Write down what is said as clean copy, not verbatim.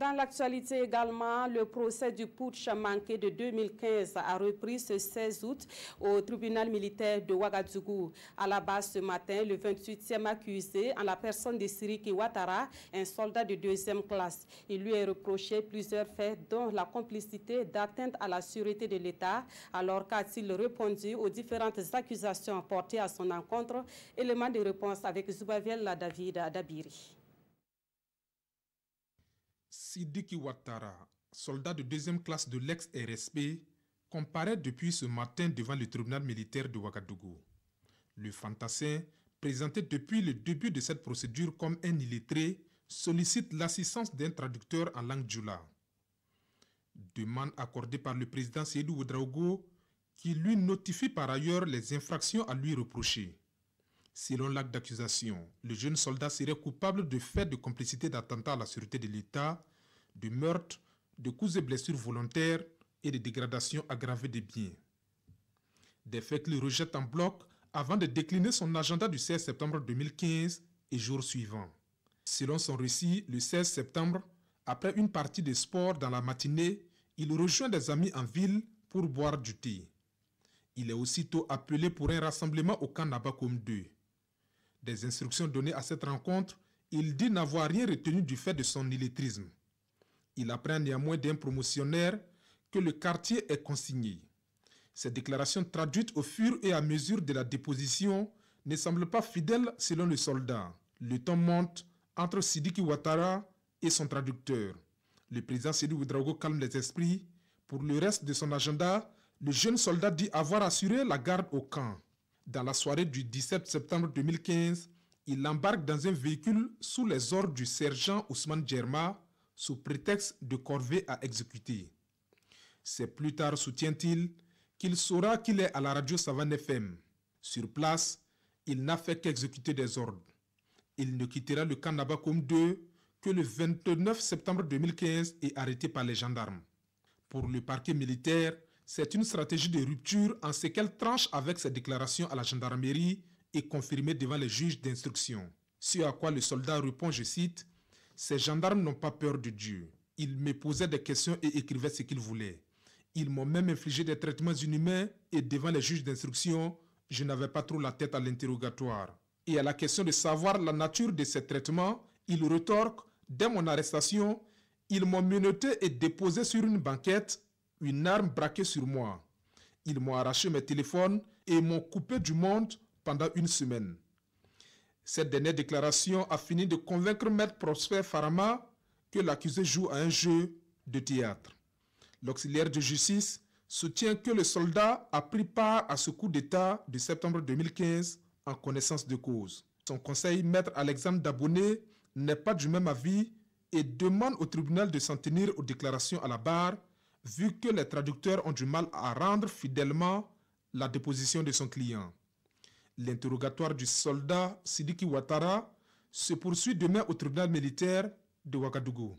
Dans l'actualité également, le procès du putsch manqué de 2015 a repris ce 16 août au tribunal militaire de Ouagadougou. À la base ce matin, le 28e accusé, en la personne de Sidiki Ouattara, un soldat de 2e classe. Il lui est reproché plusieurs faits, dont la complicité d'atteinte à la sûreté de l'État. Alors qu'a-t-il répondu aux différentes accusations portées à son encontre? Élément de réponse avec Zoubaviel David Dabiri. Sidiki Ouattara, soldat de 2e classe de l'ex-RSP, comparaît depuis ce matin devant le tribunal militaire de Ouagadougou. Le fantassin, présenté depuis le début de cette procédure comme un illettré, sollicite l'assistance d'un traducteur en langue djoula. Demande accordée par le président Seydou Ouedraogo, qui lui notifie par ailleurs les infractions à lui reprocher. Selon l'acte d'accusation, le jeune soldat serait coupable de faits de complicité d'attentat à la sûreté de l'État, de meurtre, de coups et blessures volontaires et de dégradation aggravée des biens. Des faits qu'il rejette en bloc avant de décliner son agenda du 16 septembre 2015 et jours suivants. Selon son récit, le 16 septembre, après une partie de sport dans la matinée, il rejoint des amis en ville pour boire du thé. Il est aussitôt appelé pour un rassemblement au camp Nabakoum 2. Des instructions données à cette rencontre, il dit n'avoir rien retenu du fait de son illettrisme. Il apprend néanmoins d'un promotionnaire que le quartier est consigné. Ces déclarations traduites au fur et à mesure de la déposition ne semblent pas fidèles selon le soldat. Le ton monte entre Sidiki Ouattara et son traducteur. Le président Seydou Ouedraogo calme les esprits. Pour le reste de son agenda, le jeune soldat dit avoir assuré la garde au camp. Dans la soirée du 17 septembre 2015, il embarque dans un véhicule sous les ordres du sergent Ousmane Djerma sous prétexte de corvée à exécuter. C'est plus tard, soutient-il, qu'il saura qu'il est à la radio Savane FM. Sur place, il n'a fait qu'exécuter des ordres. Il ne quittera le camp Nabakoum 2 que le 29 septembre 2015 et arrêté par les gendarmes. Pour le parquet militaire, c'est une stratégie de rupture en ce qu'elle tranche avec ses déclarations à la gendarmerie et confirmée devant les juges d'instruction. Ce à quoi le soldat répond, je cite, « Ces gendarmes n'ont pas peur de Dieu. Ils me posaient des questions et écrivaient ce qu'ils voulaient. Ils m'ont même infligé des traitements inhumains et devant les juges d'instruction, je n'avais pas trop la tête à l'interrogatoire. Et à la question de savoir la nature de ces traitements, il retorque, dès mon arrestation, ils m'ont menotté et déposé sur une banquette une arme braquée sur moi. Ils m'ont arraché mes téléphones et m'ont coupé du monde pendant une semaine. » Cette dernière déclaration a fini de convaincre Maître Prosper Farama que l'accusé joue à un jeu de théâtre. L'auxiliaire de justice soutient que le soldat a pris part à ce coup d'État de septembre 2015 en connaissance de cause. Son conseil, Maître Alexandre Dabonné, n'est pas du même avis et demande au tribunal de s'en tenir aux déclarations à la barre, vu que les traducteurs ont du mal à rendre fidèlement la déposition de son client. L'interrogatoire du soldat Sidiki Ouattara se poursuit demain au tribunal militaire de Ouagadougou.